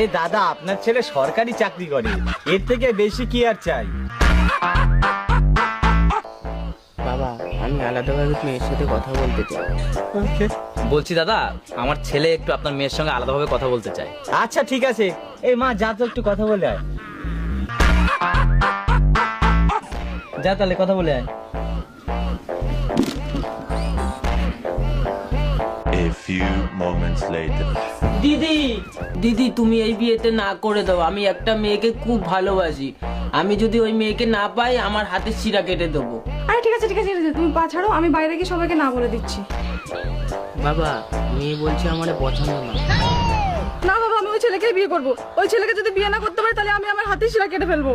আরে দাদা, আপনার ছেলে সরকারি চাকরি করে, এর থেকে বেশি কি আর চাই? বাবা, আমি আলাদাভাবে মেয়ের সাথে কথা বলতে চাই। বলছি দাদা, আমার ছেলে একটু আপনার মেয়ের সঙ্গে আলাদাভাবে কথা বলতে চায়। আচ্ছা ঠিক আছে, এই মা যা তো একটু কথা বলে আয়। যা তাহলে কথা বলে আয়। A few moments later. দিদি, দিদি তুমি এই বিয়েতে না করে দাও। আমি একটা মেয়েকে খুব ভালোবাসি। আমি যদি ওই মেয়েকে না পাই, আমার হাতে শিরা কেটে দেবো। আরে ঠিক আছে ঠিক আছে, তুমি পা ছাড়ো, আমি বাইরে গিয়ে সবাইকে না বলে দিচ্ছি। বাবা, মেয়ে বলছে আমার পছন্দ না। না বাবা, আমি ওই ছেলেকেই বিয়ে করবো। ওই ছেলেকে যদি বিয়ে না করতে পারি, তাহলে আমি আমার হাতে শিরা কেটে ফেলবো।